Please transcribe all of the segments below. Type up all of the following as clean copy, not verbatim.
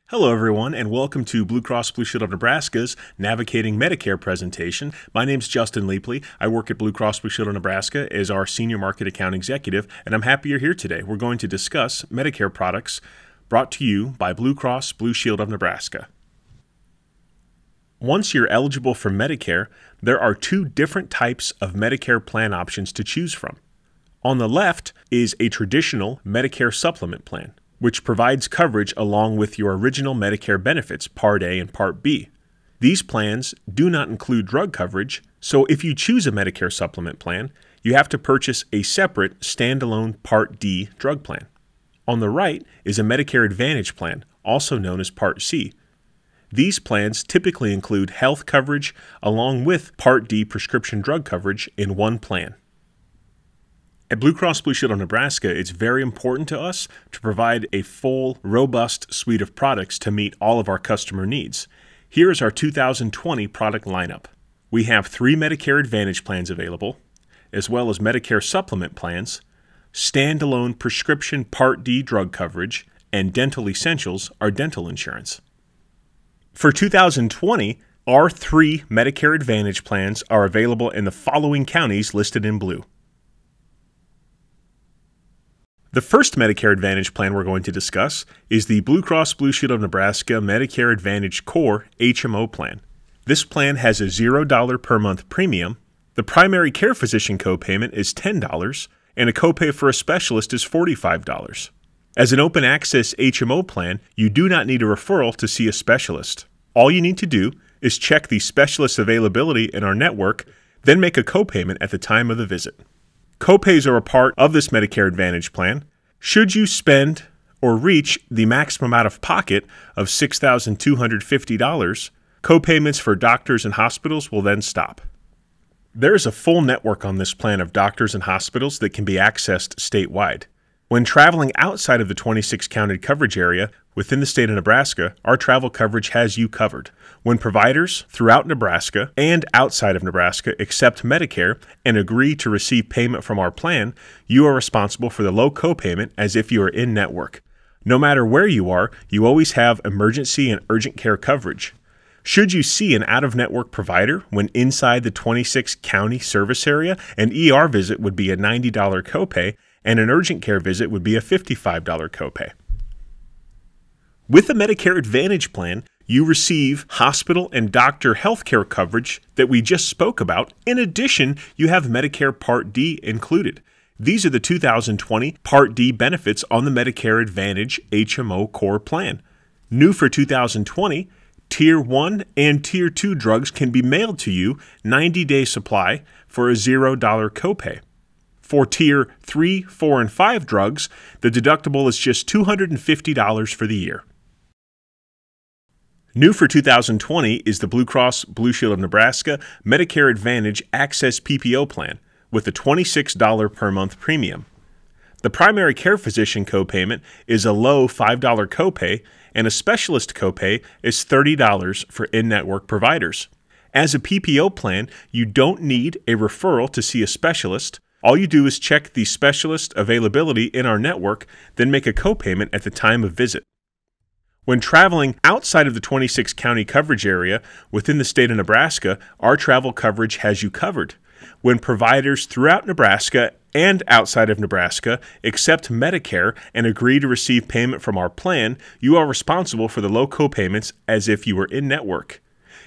Hello everyone, and welcome to Blue Cross Blue Shield of Nebraska's Navigating Medicare presentation. My name's Justin Leapley. I work at Blue Cross Blue Shield of Nebraska as our Senior Market Account Executive, and I'm happy you're here today. We're going to discuss Medicare products brought to you by Blue Cross Blue Shield of Nebraska. Once you're eligible for Medicare, there are two different types of Medicare plan options to choose from. On the left is a traditional Medicare supplement plan, which provides coverage along with your original Medicare benefits, Part A and Part B. These plans do not include drug coverage, so if you choose a Medicare supplement plan, you have to purchase a separate standalone Part D drug plan. On the right is a Medicare Advantage plan, also known as Part C. These plans typically include health coverage along with Part D prescription drug coverage in one plan. At Blue Cross Blue Shield of Nebraska, it's very important to us to provide a full, robust suite of products to meet all of our customer needs. Here is our 2020 product lineup. We have 3 Medicare Advantage plans available, as well as Medicare supplement plans, standalone prescription Part D drug coverage, and dental essentials, our dental insurance. For 2020, our 3 Medicare Advantage plans are available in the following counties listed in blue. The first Medicare Advantage plan we're going to discuss is the Blue Cross Blue Shield of Nebraska Medicare Advantage Core HMO plan. This plan has a $0 per month premium. The primary care physician copayment is $10, and a copay for a specialist is $45. As an open access HMO plan, you do not need a referral to see a specialist. All you need to do is check the specialist availability in our network, then make a copayment at the time of the visit. Copays are a part of this Medicare Advantage plan. Should you spend or reach the maximum out-of-pocket of $6,250, copayments for doctors and hospitals will then stop. There is a full network on this plan of doctors and hospitals that can be accessed statewide. When traveling outside of the 26-county coverage area within the state of Nebraska, our travel coverage has you covered. When providers throughout Nebraska and outside of Nebraska accept Medicare and agree to receive payment from our plan, you are responsible for the low copayment as if you are in-network. No matter where you are, you always have emergency and urgent care coverage. Should you see an out-of-network provider when inside the 26-county service area, an ER visit would be a $90 copay, and an urgent care visit would be a $55 copay. With the Medicare Advantage plan, you receive hospital and doctor health care coverage that we just spoke about. In addition, you have Medicare Part D included. These are the 2020 Part D benefits on the Medicare Advantage HMO Core plan. New for 2020, Tier 1 and Tier 2 drugs can be mailed to you 90-day supply for a $0 copay. For Tier 3, 4, and 5 drugs, the deductible is just $250 for the year. New for 2020 is the Blue Cross Blue Shield of Nebraska Medicare Advantage Access PPO plan with a $26 per month premium. The primary care physician copayment is a low $5 copay, and a specialist copay is $30 for in-network providers. As a PPO plan, you don't need a referral to see a specialist. All you do is check the specialist availability in our network, then make a copayment at the time of visit. When traveling outside of the 26-county coverage area within the state of Nebraska, our travel coverage has you covered. When providers throughout Nebraska and outside of Nebraska accept Medicare and agree to receive payment from our plan, you are responsible for the low copayments as if you were in network.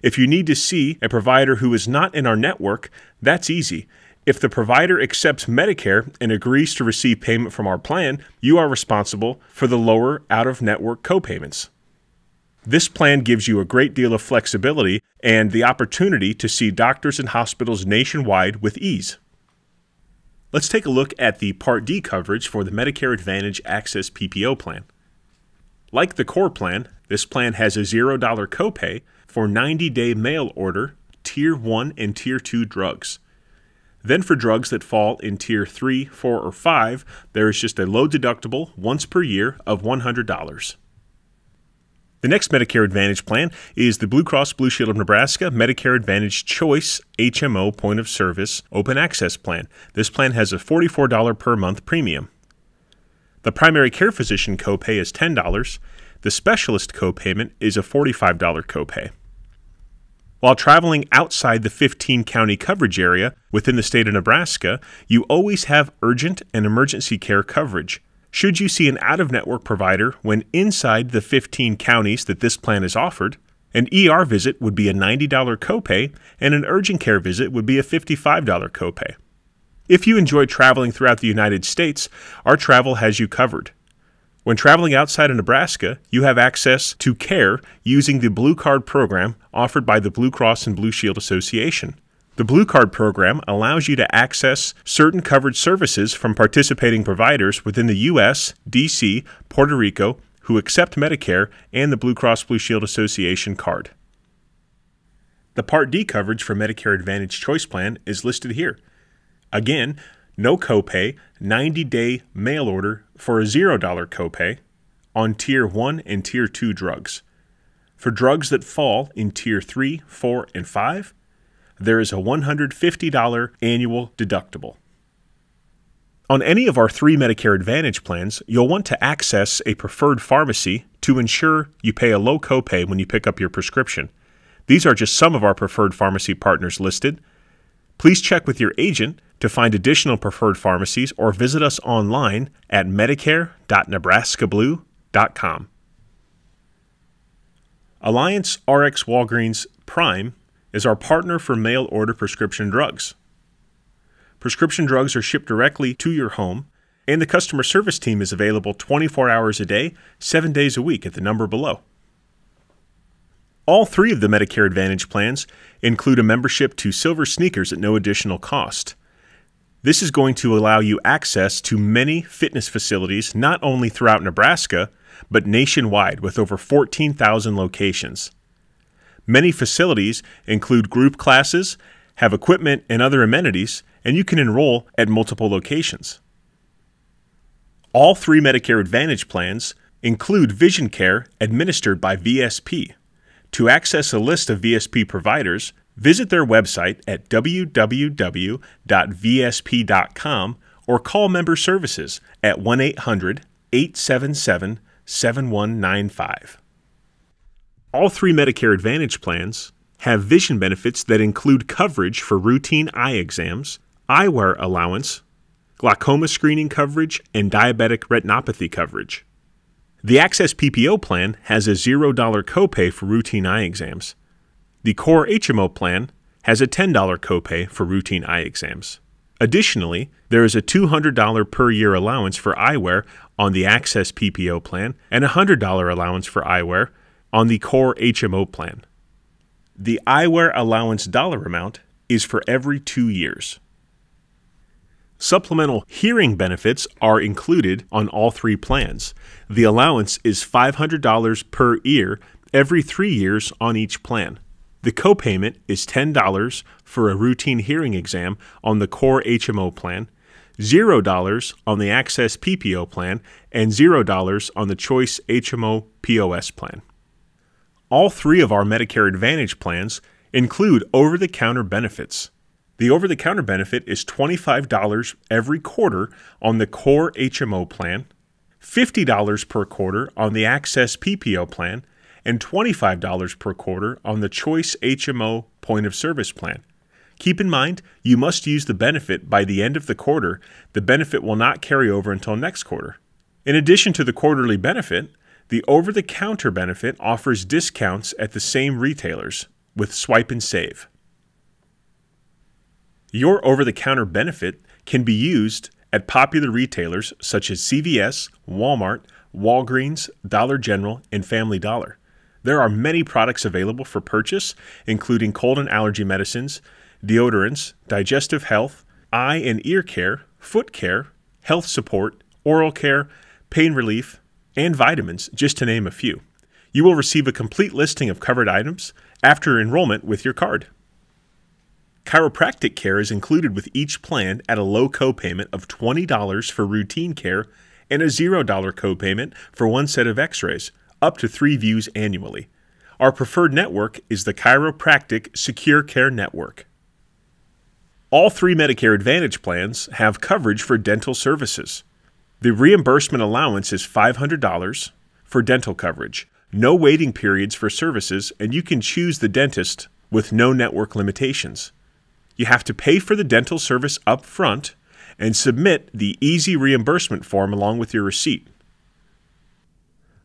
If you need to see a provider who is not in our network, that's easy. If the provider accepts Medicare and agrees to receive payment from our plan, you are responsible for the lower out-of-network copayments. This plan gives you a great deal of flexibility and the opportunity to see doctors and hospitals nationwide with ease. Let's take a look at the Part D coverage for the Medicare Advantage Access PPO plan. Like the Core plan, this plan has a $0 copay for 90-day mail order Tier 1 and Tier 2 drugs. Then for drugs that fall in Tier 3, 4, or 5, there is just a low deductible once per year of $100. The next Medicare Advantage plan is the Blue Cross Blue Shield of Nebraska Medicare Advantage Choice HMO Point of Service Open Access Plan. This plan has a $44 per month premium. The primary care physician copay is $10. The specialist copayment is a $45 copay. While traveling outside the 15-county coverage area within the state of Nebraska, you always have urgent and emergency care coverage. Should you see an out-of-network provider when inside the 15 counties that this plan is offered, an ER visit would be a $90 copay and an urgent care visit would be a $55 copay. If you enjoy traveling throughout the United States, our travel has you covered. When traveling outside of Nebraska, you have access to care using the Blue Card program offered by the Blue Cross and Blue Shield Association. The Blue Card program allows you to access certain covered services from participating providers within the U.S., D.C., Puerto Rico, who accept Medicare and the Blue Cross Blue Shield Association card. The Part D coverage for Medicare Advantage Choice Plan is listed here. Again, no copay, 90-day mail order for a $0 copay on Tier 1 and Tier 2 drugs. For drugs that fall in Tier 3, 4, and 5, there is a $150 annual deductible. On any of our 3 Medicare Advantage plans, you'll want to access a preferred pharmacy to ensure you pay a low copay when you pick up your prescription. These are just some of our preferred pharmacy partners listed. Please check with your agent to find additional preferred pharmacies or visit us online at medicare.nebraskablue.com. Alliance Rx Walgreens Prime is our partner for mail-order prescription drugs. Prescription drugs are shipped directly to your home, and the customer service team is available 24 hours a day, 7 days a week at the number below. All 3 of the Medicare Advantage plans include a membership to Silver Sneakers at no additional cost. This is going to allow you access to many fitness facilities not only throughout Nebraska, but nationwide with over 14,000 locations. Many facilities include group classes, have equipment and other amenities, and you can enroll at multiple locations. All 3 Medicare Advantage plans include vision care administered by VSP. To access a list of VSP providers, visit their website at www.vsp.com or call member services at 1-800-877-7195. All 3 Medicare Advantage plans have vision benefits that include coverage for routine eye exams, eyewear allowance, glaucoma screening coverage, and diabetic retinopathy coverage. The Access PPO plan has a $0 copay for routine eye exams. The Core HMO plan has a $10 copay for routine eye exams. Additionally, there is a $200 per year allowance for eyewear on the Access PPO plan and a $100 allowance for eyewear on the Core HMO plan. The eyewear allowance dollar amount is for every 2 years. Supplemental hearing benefits are included on all 3 plans. The allowance is $500 per ear every 3 years on each plan. The copayment is $10 for a routine hearing exam on the Core HMO plan, $0 on the Access PPO plan, and $0 on the Choice HMO POS plan. All 3 of our Medicare Advantage plans include over-the-counter benefits. The over-the-counter benefit is $25 every quarter on the Core HMO plan, $50 per quarter on the Access PPO plan, and $25 per quarter on the Choice HMO Point of Service plan. Keep in mind, you must use the benefit by the end of the quarter. The benefit will not carry over until next quarter. In addition to the quarterly benefit, the over-the-counter benefit offers discounts at the same retailers with Swipe and Save. Your over-the-counter benefit can be used at popular retailers such as CVS, Walmart, Walgreens, Dollar General, and Family Dollar. There are many products available for purchase, including cold and allergy medicines, deodorants, digestive health, eye and ear care, foot care, health support, oral care, pain relief, and vitamins, just to name a few. You will receive a complete listing of covered items after enrollment with your card. Chiropractic care is included with each plan at a low copayment of $20 for routine care and a $0 copayment for 1 set of x-rays, up to 3 views annually. Our preferred network is the Chiropractic Secure Care Network. All 3 Medicare Advantage plans have coverage for dental services. The reimbursement allowance is $500 for dental coverage, no waiting periods for services, and you can choose the dentist with no network limitations. You have to pay for the dental service up front and submit the easy reimbursement form along with your receipt.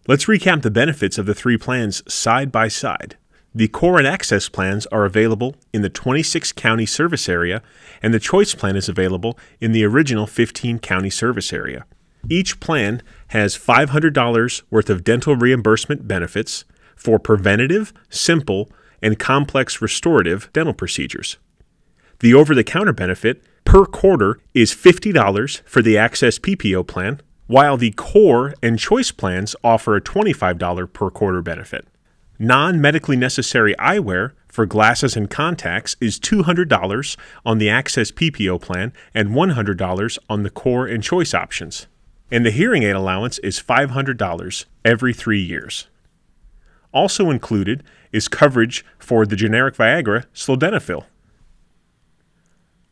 Let's recap the benefits of the three plans side by side. The Core and Access plans are available in the 26-county service area, and the Choice plan is available in the original 15-county service area. Each plan has $500 worth of dental reimbursement benefits for preventative, simple, and complex restorative dental procedures. The over-the-counter benefit per quarter is $50 for the Access PPO plan, while the Core and Choice plans offer a $25 per quarter benefit. Non-medically necessary eyewear for glasses and contacts is $200 on the Access PPO plan and $100 on the Core and Choice options. And the hearing aid allowance is $500 every 3 years. Also included is coverage for the generic Viagra sildenafil.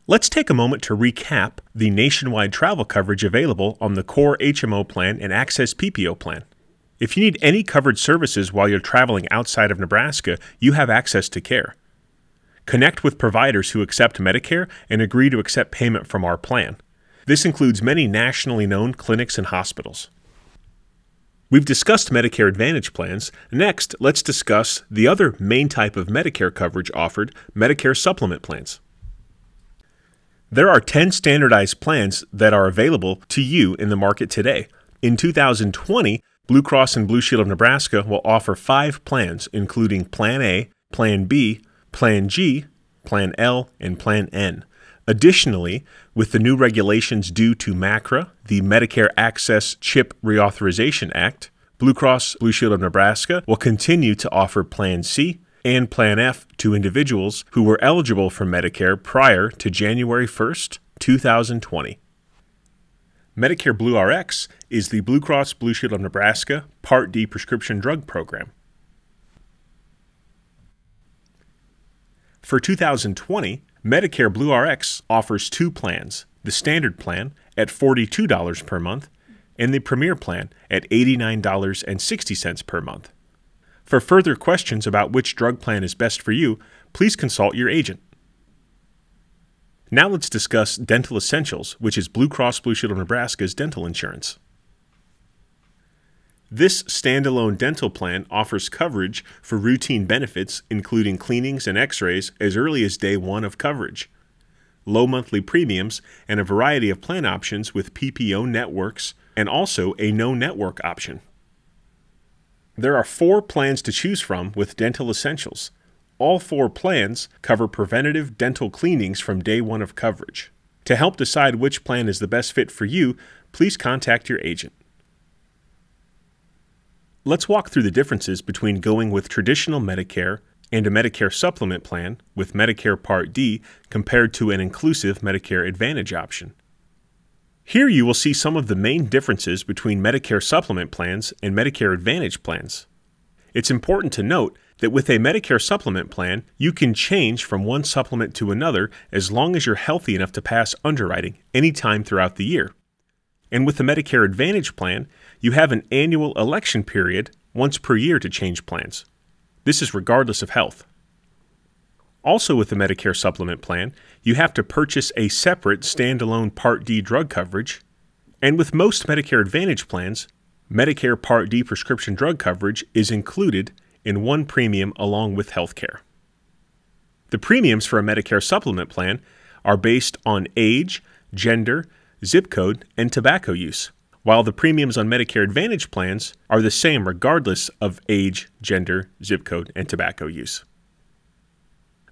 Let's take a moment to recap the nationwide travel coverage available on the Core HMO plan and Access PPO plan. If you need any covered services while you're traveling outside of Nebraska, you have access to care. Connect with providers who accept Medicare and agree to accept payment from our plan. This includes many nationally known clinics and hospitals. We've discussed Medicare Advantage plans. Next, let's discuss the other main type of Medicare coverage offered, Medicare Supplement plans. There are 10 standardized plans that are available to you in the market today. In 2020, Blue Cross and Blue Shield of Nebraska will offer 5 plans, including Plan A, Plan B, Plan G, Plan L, and Plan N. Additionally, with the new regulations due to MACRA, the Medicare Access Chip Reauthorization Act, Blue Cross Blue Shield of Nebraska will continue to offer Plan C and Plan F to individuals who were eligible for Medicare prior to January 1st, 2020. Medicare Blue Rx is the Blue Cross Blue Shield of Nebraska Part D prescription drug program. For 2020, Medicare Blue Rx offers 2 plans, the Standard Plan at $42 per month and the Premier Plan at $89.60 per month. For further questions about which drug plan is best for you, please consult your agent. Now let's discuss Dental Essentials, which is Blue Cross Blue Shield of Nebraska's dental insurance. This standalone dental plan offers coverage for routine benefits, including cleanings and x-rays as early as day 1 of coverage, low monthly premiums, and a variety of plan options with PPO networks, and also a no-network option. There are 4 plans to choose from with Dental Essentials. All 4 plans cover preventative dental cleanings from day 1 of coverage. To help decide which plan is the best fit for you, please contact your agent. Let's walk through the differences between going with traditional Medicare and a Medicare supplement plan with Medicare Part D compared to an inclusive Medicare Advantage option. Here you will see some of the main differences between Medicare supplement plans and Medicare Advantage plans. It's important to note that with a Medicare supplement plan, you can change from one supplement to another as long as you're healthy enough to pass underwriting anytime throughout the year. And with the Medicare Advantage plan, you have an annual election period once per year to change plans. This is regardless of health. Also with the Medicare supplement plan, you have to purchase a separate standalone Part D drug coverage, and with most Medicare Advantage plans, Medicare Part D prescription drug coverage is included in one premium along with health care. The premiums for a Medicare supplement plan are based on age, gender, zip code, and tobacco use, while the premiums on Medicare Advantage plans are the same regardless of age, gender, zip code, and tobacco use.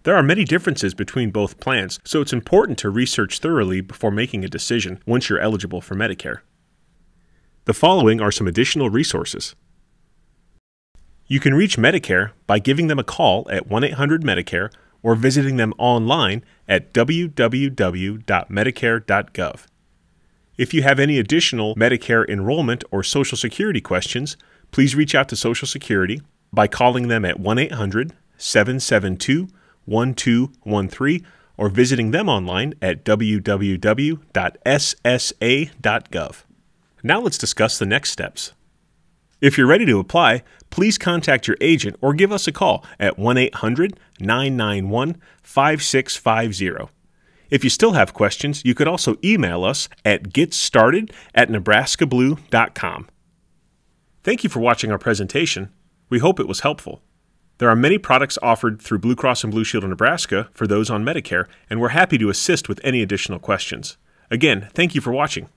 There are many differences between both plans, so it's important to research thoroughly before making a decision once you're eligible for Medicare. The following are some additional resources. You can reach Medicare by giving them a call at 1-800-MEDICARE or visiting them online at www.medicare.gov. If you have any additional Medicare enrollment or Social Security questions, please reach out to Social Security by calling them at 1-800-772-1213 or visiting them online at www.ssa.gov. Now let's discuss the next steps. If you're ready to apply, please contact your agent or give us a call at 1-800-991-5650. If you still have questions, you could also email us at getstarted@nebraskablue.com. Thank you for watching our presentation. We hope it was helpful. There are many products offered through Blue Cross and Blue Shield of Nebraska for those on Medicare, and we're happy to assist with any additional questions. Again, thank you for watching.